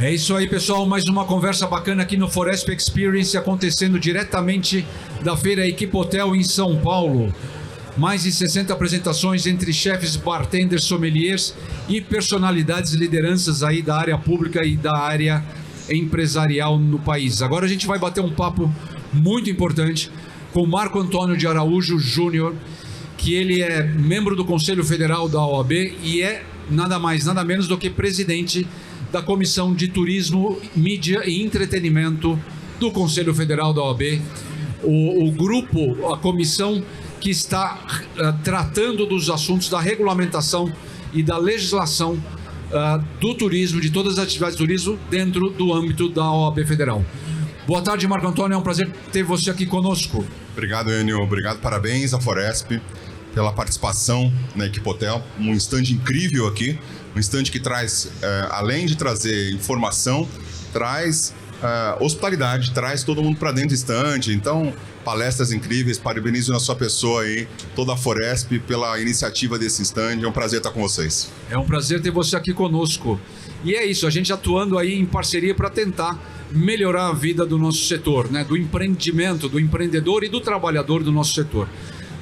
É isso aí, pessoal, mais uma conversa bacana aqui no Foresp Experience, acontecendo diretamente da Feira Equipotel em São Paulo. Mais de 60 apresentações entre chefes, bartenders, sommeliers e personalidades e lideranças aí da área pública e da área empresarial no país. Agora a gente vai bater um papo muito importante com Marco Antônio de Araújo Júnior, que ele é membro do Conselho Federal da OAB e é nada mais, nada menos do que presidente da Comissão de Turismo, Mídia e Entretenimento do Conselho Federal da OAB, o grupo, a comissão que está tratando dos assuntos da regulamentação e da legislação do turismo, de todas as atividades de turismo dentro do âmbito da OAB Federal. Boa tarde, Marco Antônio, é um prazer ter você aqui conosco. Obrigado, Enio, obrigado, parabéns à Foresp pela participação na Equipotel, um stand incrível aqui, um stand que traz, além de trazer informação, traz hospitalidade, traz todo mundo para dentro do stand. Então, palestras incríveis, parabenizo na sua pessoa aí, toda a Foresp pela iniciativa desse stand, é um prazer estar com vocês. É um prazer ter você aqui conosco. E é isso, a gente atuando aí em parceria para tentar melhorar a vida do nosso setor, né? Do empreendimento, do empreendedor e do trabalhador do nosso setor.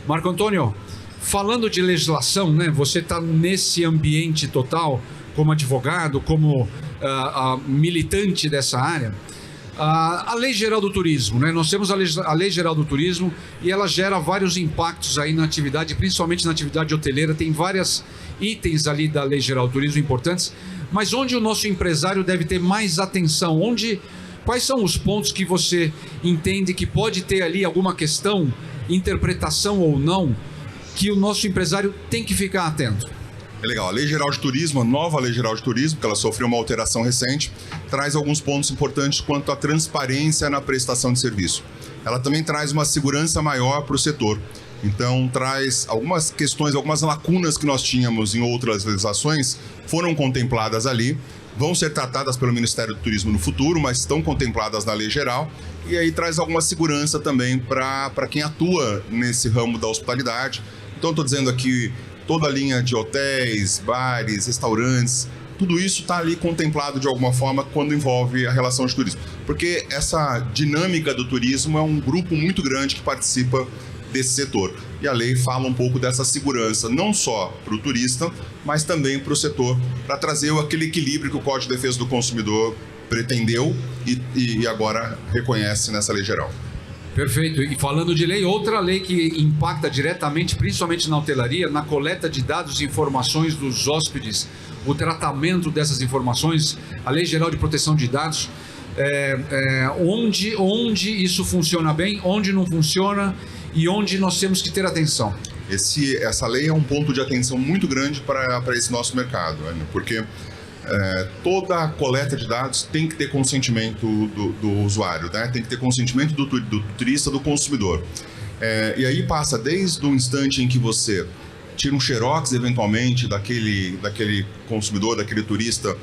Marco Antônio, falando de legislação, né? Você está nesse ambiente total, como advogado, como militante dessa área. A Lei Geral do Turismo, né? Nós temos a Lei Geral do Turismo e ela gera vários impactos aí na atividade, principalmente na atividade hoteleira. Tem vários itens ali da Lei Geral do Turismo importantes, mas onde o nosso empresário deve ter mais atenção? Quais são os pontos que você entende que pode ter ali alguma questão, interpretação ou não, que o nosso empresário tem que ficar atento? É legal, a Lei Geral de Turismo, a nova Lei Geral de Turismo, que ela sofreu uma alteração recente, traz alguns pontos importantes quanto à transparência na prestação de serviço. Ela também traz uma segurança maior para o setor. Então, traz algumas questões, algumas lacunas que nós tínhamos em outras legislações, foram contempladas ali, vão ser tratadas pelo Ministério do Turismo no futuro, mas estão contempladas na Lei Geral, e aí traz alguma segurança também para quem atua nesse ramo da hospitalidade. Então, estou dizendo aqui, toda a linha de hotéis, bares, restaurantes, tudo isso está ali contemplado de alguma forma quando envolve a relação de turismo. Porque essa dinâmica do turismo é um grupo muito grande que participa desse setor. E a lei fala um pouco dessa segurança, não só para o turista, mas também para o setor, para trazer aquele equilíbrio que o Código de Defesa do Consumidor pretendeu e agora reconhece nessa lei geral. Perfeito. E falando de lei, outra lei que impacta diretamente, principalmente na hotelaria, na coleta de dados e informações dos hóspedes, o tratamento dessas informações, a Lei Geral de Proteção de Dados, onde isso funciona bem, onde não funciona e onde nós temos que ter atenção. Essa lei é um ponto de atenção muito grande para esse nosso mercado, né? Porque toda a coleta de dados tem que ter consentimento do usuário, né? Tem que ter consentimento do turista, do consumidor. E aí passa desde o instante em que você tira um xerox, eventualmente, daquele consumidor, daquele turista,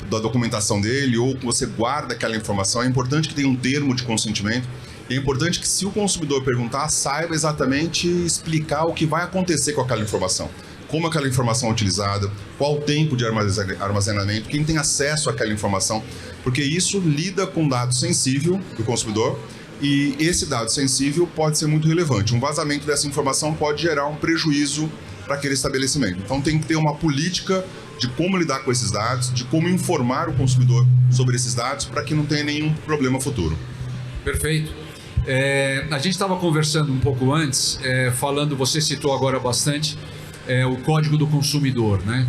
da documentação dele, ou você guarda aquela informação. É importante que tenha um termo de consentimento. É importante que, se o consumidor perguntar, saiba exatamente explicar o que vai acontecer com aquela informação. Como aquela informação é utilizada, qual o tempo de armazenamento, quem tem acesso àquela informação, porque isso lida com dado sensível do consumidor e esse dado sensível pode ser muito relevante. Um vazamento dessa informação pode gerar um prejuízo para aquele estabelecimento. Então tem que ter uma política de como lidar com esses dados, de como informar o consumidor sobre esses dados para que não tenha nenhum problema futuro. Perfeito. A gente estava conversando um pouco antes, você citou agora bastante, o Código do Consumidor, né?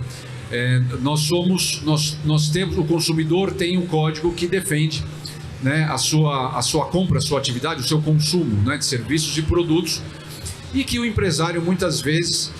Nós temos, o consumidor tem um código que defende, né, a sua compra, a sua atividade, o seu consumo, né, de serviços e produtos, e que o empresário muitas vezes,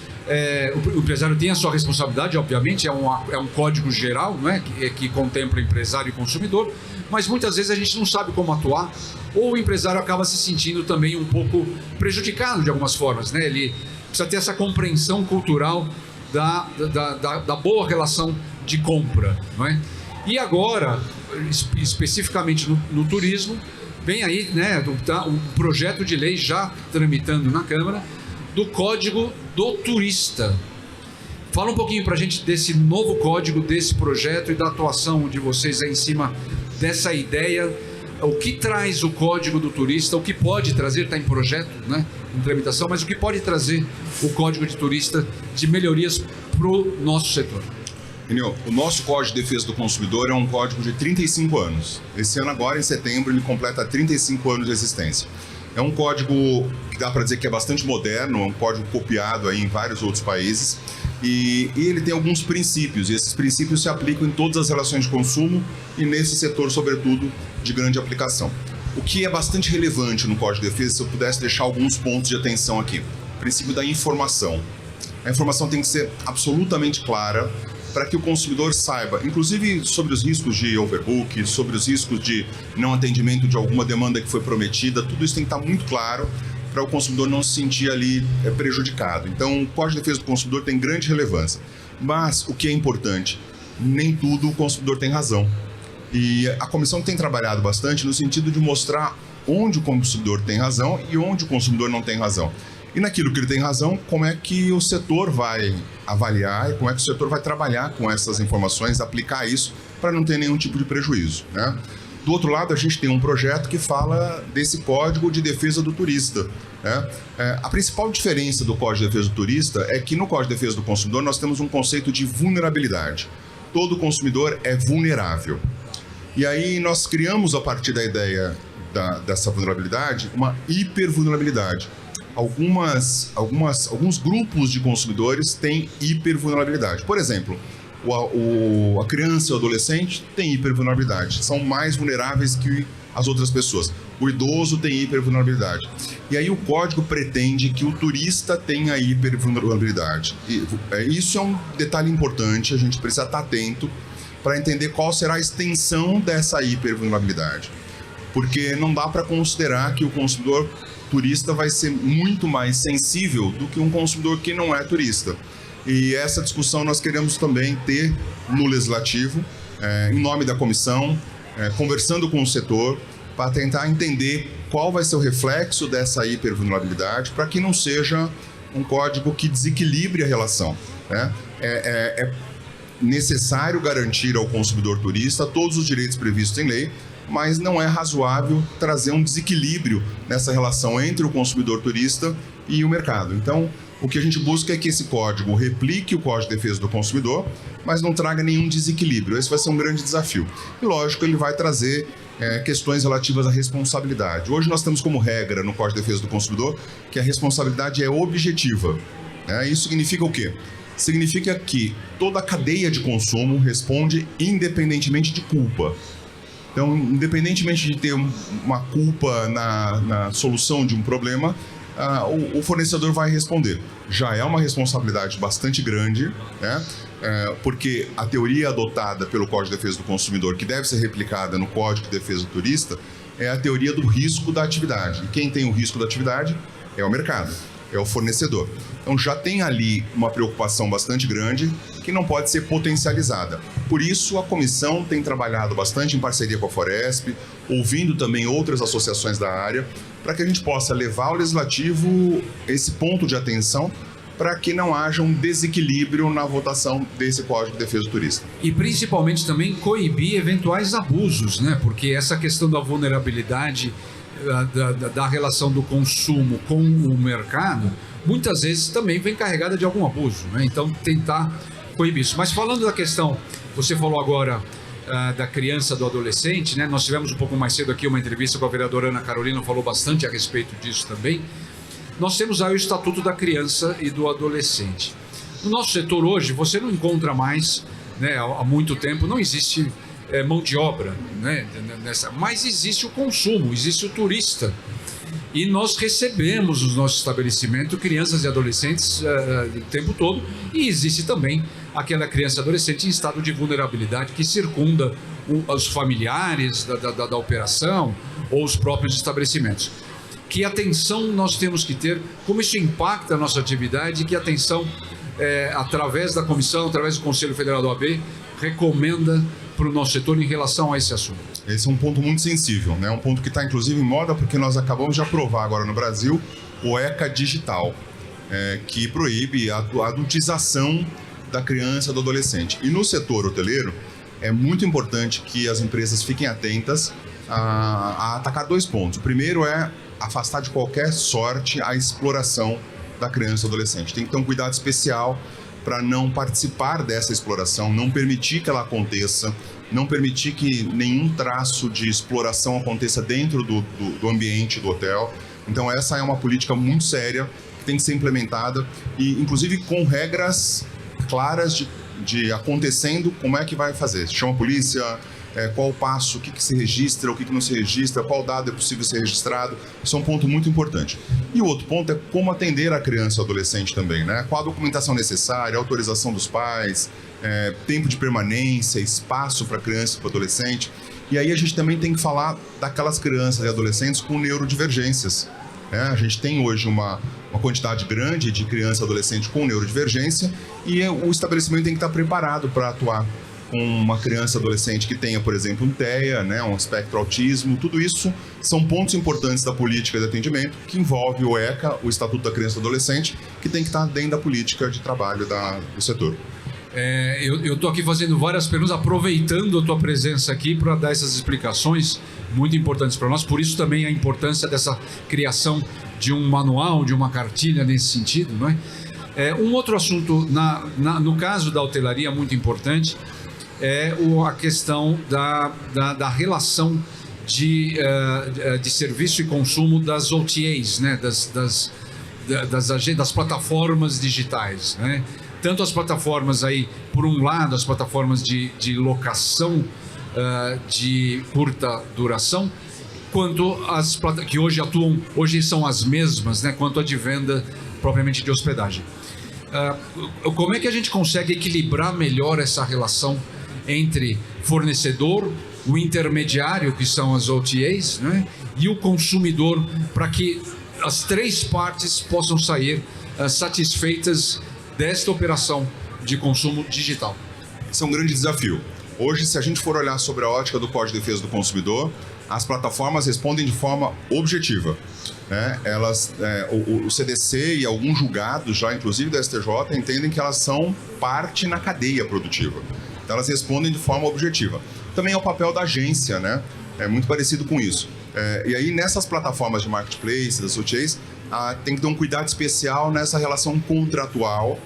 o empresário tem a sua responsabilidade, obviamente, é um código geral, né, que contempla empresário e consumidor, mas muitas vezes a gente não sabe como atuar, ou o empresário acaba se sentindo também um pouco prejudicado de algumas formas, né? Ele precisa ter essa compreensão cultural da boa relação de compra, não é? E agora, especificamente no turismo, vem aí, né, um projeto de lei já tramitando na Câmara do Código do Turista. Fala um pouquinho para a gente desse novo código, desse projeto e da atuação de vocês aí em cima dessa ideia. O que traz o Código do Turista, o que pode trazer, está em projeto, né, em tramitação, mas o que pode trazer o Código de Turista de melhorias para o nosso setor? O nosso Código de Defesa do Consumidor é um código de 35 anos. Esse ano agora, em setembro, ele completa 35 anos de existência. É um código que dá para dizer que é bastante moderno, é um código copiado aí em vários outros países. E ele tem alguns princípios, e esses princípios se aplicam em todas as relações de consumo e nesse setor, sobretudo, de grande aplicação. O que é bastante relevante no Código de Defesa, se eu pudesse deixar alguns pontos de atenção aqui. O princípio da informação. A informação tem que ser absolutamente clara para que o consumidor saiba, inclusive sobre os riscos de overbook, sobre os riscos de não atendimento de alguma demanda que foi prometida, tudo isso tem que estar muito claro para o consumidor não se sentir ali prejudicado. Então, o Código de Defesa do Consumidor tem grande relevância. Mas, o que é importante, nem tudo o consumidor tem razão. E a comissão tem trabalhado bastante no sentido de mostrar onde o consumidor tem razão e onde o consumidor não tem razão. E naquilo que ele tem razão, como é que o setor vai avaliar e como é que o setor vai trabalhar com essas informações, aplicar isso para não ter nenhum tipo de prejuízo, né? Do outro lado, a gente tem um projeto que fala desse Código de Defesa do Turista, né? A principal diferença do Código de Defesa do Turista é que no Código de Defesa do Consumidor nós temos um conceito de vulnerabilidade. Todo consumidor é vulnerável. E aí nós criamos, a partir da ideia dessa vulnerabilidade, uma hipervulnerabilidade. Alguns grupos de consumidores têm hipervulnerabilidade. Por exemplo, a criança e o adolescente têm hipervulnerabilidade, são mais vulneráveis que as outras pessoas. O idoso tem hipervulnerabilidade. E aí o código pretende que o turista tenha hipervulnerabilidade. Isso é um detalhe importante, a gente precisa estar atento para entender qual será a extensão dessa hipervulnerabilidade. Porque não dá para considerar que o consumidor turista vai ser muito mais sensível do que um consumidor que não é turista. E essa discussão nós queremos também ter no Legislativo, em nome da comissão, conversando com o setor, para tentar entender qual vai ser o reflexo dessa hipervulnerabilidade, para que não seja um código que desequilibre a relação, né? É necessário garantir ao consumidor turista todos os direitos previstos em lei, mas não é razoável trazer um desequilíbrio nessa relação entre o consumidor turista e o mercado. Então, o que a gente busca é que esse código replique o Código de Defesa do Consumidor, mas não traga nenhum desequilíbrio. Esse vai ser um grande desafio. E, lógico, ele vai trazer questões relativas à responsabilidade. Hoje nós temos como regra no Código de Defesa do Consumidor que a responsabilidade é objetiva. Isso significa o quê? Significa que toda a cadeia de consumo responde independentemente de culpa. Então, independentemente de ter uma culpa na solução de um problema, o fornecedor vai responder. Já é uma responsabilidade bastante grande, né? Porque a teoria adotada pelo Código de Defesa do Consumidor, que deve ser replicada no Código de Defesa do Turista, é a teoria do risco da atividade. E quem tem o risco da atividade é o mercado, é o fornecedor. Então já tem ali uma preocupação bastante grande que não pode ser potencializada. Por isso a comissão tem trabalhado bastante em parceria com a Foresp, ouvindo também outras associações da área, para que a gente possa levar ao Legislativo esse ponto de atenção para que não haja um desequilíbrio na votação desse Código de Defesa do Turista. E principalmente também coibir eventuais abusos, né? Porque essa questão da vulnerabilidade da relação do consumo com o mercado, muitas vezes também vem carregada de algum abuso, né? Então tentar coibir isso. Mas falando da questão, você falou agora da criança, do adolescente, né? Nós tivemos um pouco mais cedo aqui uma entrevista com a vereadora Ana Carolina, falou bastante a respeito disso também. Nós temos aí o Estatuto da Criança e do Adolescente. No nosso setor hoje, você não encontra mais, né, há muito tempo, não existe mão de obra, né, mas existe o consumo, existe o turista. E nós recebemos nos nossos estabelecimentos crianças e adolescentes o tempo todo, e existe também aquela criança e adolescente em estado de vulnerabilidade que circunda os familiares da operação ou os próprios estabelecimentos. Que atenção nós temos que ter, como isso impacta a nossa atividade, e que atenção, através da comissão, através do Conselho Federal da OAB, recomenda para o nosso setor em relação a esse assunto. Esse é um ponto muito sensível, né? Um ponto que está inclusive em moda porque nós acabamos de aprovar agora no Brasil o ECA Digital, que proíbe a adultização da criança e do adolescente. E no setor hoteleiro é muito importante que as empresas fiquem atentas a atacar 2 pontos. O primeiro é afastar de qualquer sorte a exploração da criança e do adolescente. Tem que ter um cuidado especial para não participar dessa exploração, não permitir que ela aconteça, não permitir que nenhum traço de exploração aconteça dentro do ambiente do hotel. Então essa é uma política muito séria que tem que ser implementada e inclusive com regras claras de acontecendo, como é que vai fazer. Chama a polícia, qual o passo, o que se registra, o que não se registra, qual dado é possível ser registrado. Isso é um ponto muito importante. E o outro ponto é como atender a criança e o adolescente também, né? Qual a documentação necessária, autorização dos pais, tempo de permanência, espaço para a criança e para o adolescente. E aí a gente também tem que falar daquelas crianças e adolescentes com neurodivergências. A gente tem hoje uma quantidade grande de criança e adolescente com neurodivergência e o estabelecimento tem que estar preparado para atuar com uma criança e adolescente que tenha, por exemplo, um TEA, né, um espectro autismo. Tudo isso são pontos importantes da política de atendimento que envolve o ECA, o Estatuto da Criança e do Adolescente, que tem que estar dentro da política de trabalho do setor. Eu estou aqui fazendo várias perguntas, aproveitando a tua presença aqui para dar essas explicações muito importantes para nós. Por isso também a importância dessa criação de um manual, de uma cartilha nesse sentido, não é? Um outro assunto, no caso da hotelaria, muito importante, é a questão da relação de serviço e consumo das OTAs, né? das plataformas digitais, né? Tanto as plataformas aí, por um lado, as plataformas de locação de curta duração, quanto as que hoje são as mesmas, né? Quanto a de venda propriamente de hospedagem. Como é que a gente consegue equilibrar melhor essa relação entre fornecedor, o intermediário, que são as OTAs, né? E o consumidor, para que as 3 partes possam sair satisfeitas desta operação de consumo digital? Esse é um grande desafio. Hoje, se a gente for olhar sobre a ótica do Código de Defesa do Consumidor, as plataformas respondem de forma objetiva, né? O CDC e alguns julgados já, inclusive da STJ, entendem que elas são parte na cadeia produtiva. Então, elas respondem de forma objetiva. Também é o papel da agência, né? É muito parecido com isso. E aí, nessas plataformas de marketplace, das OTAs, tem que ter um cuidado especial nessa relação contratual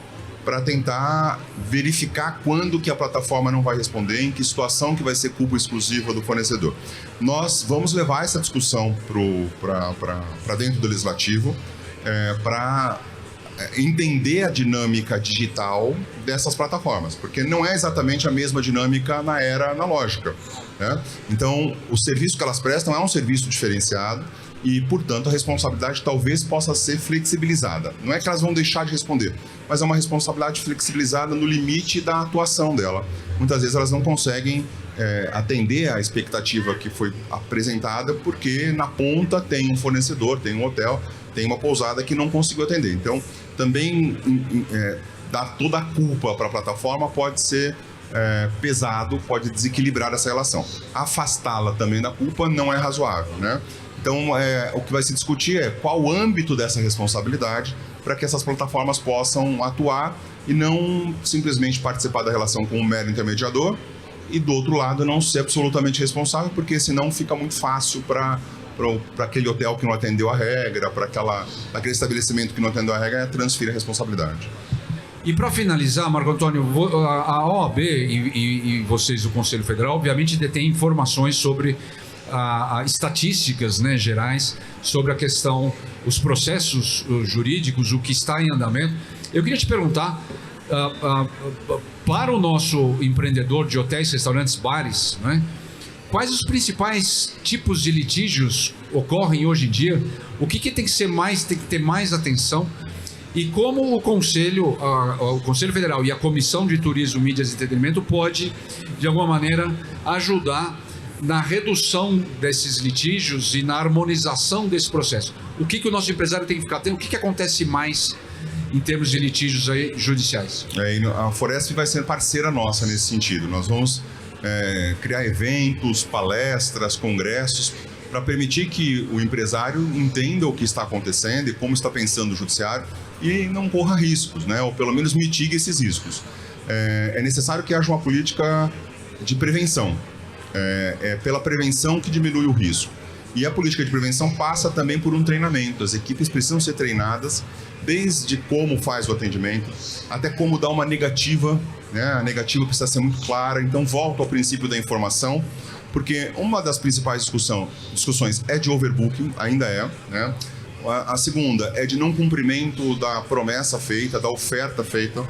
para tentar verificar quando que a plataforma não vai responder, em que situação que vai ser culpa exclusiva do fornecedor. Nós vamos levar essa discussão para dentro do legislativo, para entender a dinâmica digital dessas plataformas, porque não é exatamente a mesma dinâmica na era analógica, né? Então, o serviço que elas prestam é um serviço diferenciado e, portanto, a responsabilidade talvez possa ser flexibilizada. Não é que elas vão deixar de responder, mas é uma responsabilidade flexibilizada no limite da atuação dela. Muitas vezes elas não conseguem atender à expectativa que foi apresentada porque na ponta tem um fornecedor, tem um hotel, tem uma pousada que não conseguiu atender. Então, também dar toda a culpa para a plataforma pode ser pesado, pode desequilibrar essa relação. Afastá-la também da culpa não é razoável, né? Então, o que vai se discutir é qual o âmbito dessa responsabilidade para que essas plataformas possam atuar e não simplesmente participar da relação com um mero intermediador e, do outro lado, não ser absolutamente responsável, porque senão fica muito fácil para aquele hotel que não atendeu a regra, para aquele estabelecimento que não atendeu a regra, transferir a responsabilidade. E para finalizar, Marco Antônio, a OAB e vocês, o Conselho Federal, obviamente detêm informações sobre estatísticas, né, gerais sobre a questão, os processos jurídicos, o que está em andamento. Eu queria te perguntar, para o nosso empreendedor de hotéis, restaurantes, bares, né, quais os principais tipos de litígios ocorrem hoje em dia? O que tem que ter mais atenção? E como o Conselho Federal e a Comissão de Turismo, Mídias e Entretenimento pode, de alguma maneira, ajudar na redução desses litígios e na harmonização desse processo? O que o nosso empresário tem que ficar atento? O que acontece mais em termos de litígios aí judiciais? A Foresp vai ser parceira nossa nesse sentido. Nós vamos criar eventos, palestras, congressos, para permitir que o empresário entenda o que está acontecendo e como está pensando o judiciário e não corra riscos, né? Ou pelo menos mitigue esses riscos. É necessário que haja uma política de prevenção. É pela prevenção que diminui o risco. E a política de prevenção passa também por um treinamento. As equipes precisam ser treinadas desde como faz o atendimento até como dar uma negativa, né? A negativa precisa ser muito clara. Então, volto ao princípio da informação, porque uma das principais discussões é de overbooking, ainda é, né? A segunda é de não cumprimento da promessa feita, da oferta feita.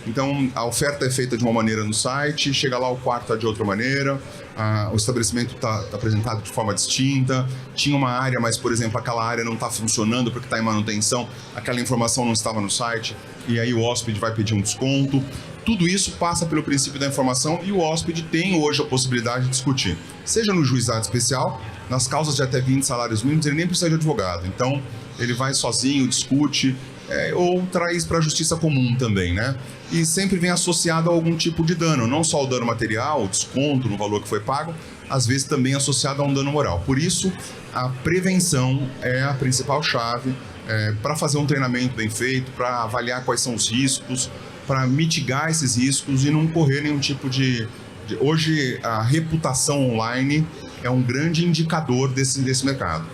Então, a oferta é feita de uma maneira no site, chega lá o quarto está de outra maneira, o estabelecimento está apresentado de forma distinta, tinha uma área, mas, por exemplo, aquela área não está funcionando porque está em manutenção, aquela informação não estava no site, e aí o hóspede vai pedir um desconto. Tudo isso passa pelo princípio da informação e o hóspede tem hoje a possibilidade de discutir. Seja no juizado especial, nas causas de até 20 salários mínimos, ele nem precisa de advogado. Então, ele vai sozinho, discute, ou traz para a justiça comum também, né? E sempre vem associado a algum tipo de dano, não só o dano material, o desconto no valor que foi pago, às vezes também associado a um dano moral. Por isso, a prevenção é a principal chave para fazer um treinamento bem feito, para avaliar quais são os riscos, para mitigar esses riscos e não correr nenhum tipo de... Hoje, a reputação online é um grande indicador desse mercado.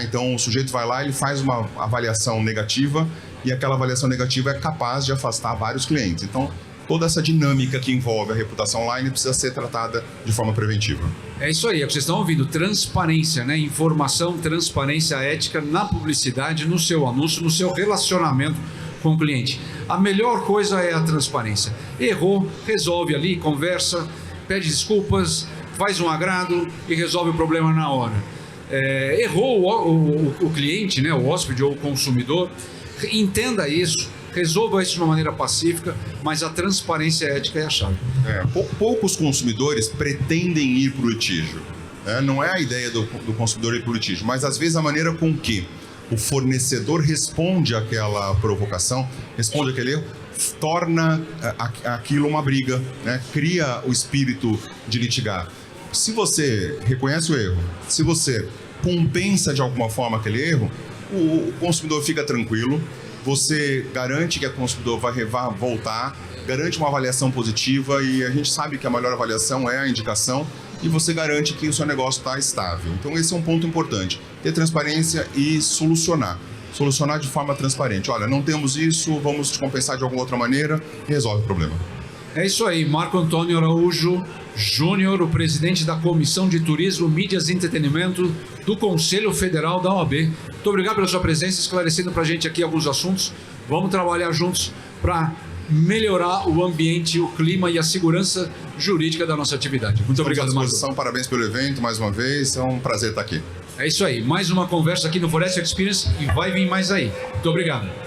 Então, o sujeito vai lá, ele faz uma avaliação negativa e aquela avaliação negativa é capaz de afastar vários clientes. Então, toda essa dinâmica que envolve a reputação online precisa ser tratada de forma preventiva. É isso aí, é o que vocês estão ouvindo, transparência, né? Informação, transparência ética na publicidade, no seu anúncio, no seu relacionamento com o cliente. A melhor coisa é a transparência. Errou, resolve ali, conversa, pede desculpas, faz um agrado e resolve o problema na hora. Errou o cliente, né, o hóspede ou o consumidor, entenda isso, resolva isso de uma maneira pacífica, mas a transparência ética é a chave. Poucos consumidores pretendem ir para o litígio. Não é a ideia do consumidor ir para o litígio, mas às vezes a maneira com que o fornecedor responde àquela provocação, responde àquele erro, torna aquilo uma briga, né? Cria o espírito de litigar. Se você reconhece o erro, se você compensa de alguma forma aquele erro, o consumidor fica tranquilo, você garante que o consumidor vai voltar, garante uma avaliação positiva e a gente sabe que a melhor avaliação é a indicação e você garante que o seu negócio está estável. Então esse é um ponto importante, ter transparência e solucionar de forma transparente. Olha, não temos isso, vamos te compensar de alguma outra maneira e resolve o problema. É isso aí, Marco Antônio Araújo Júnior, o presidente da Comissão de Turismo, Mídias e Entretenimento do Conselho Federal da OAB. Muito obrigado pela sua presença, esclarecendo para a gente aqui alguns assuntos. Vamos trabalhar juntos para melhorar o ambiente, o clima e a segurança jurídica da nossa atividade. Muito obrigado, Marco. Parabéns pelo evento, mais uma vez, é um prazer estar aqui. É isso aí, mais uma conversa aqui no Forest Experience e vai vir mais aí. Muito obrigado.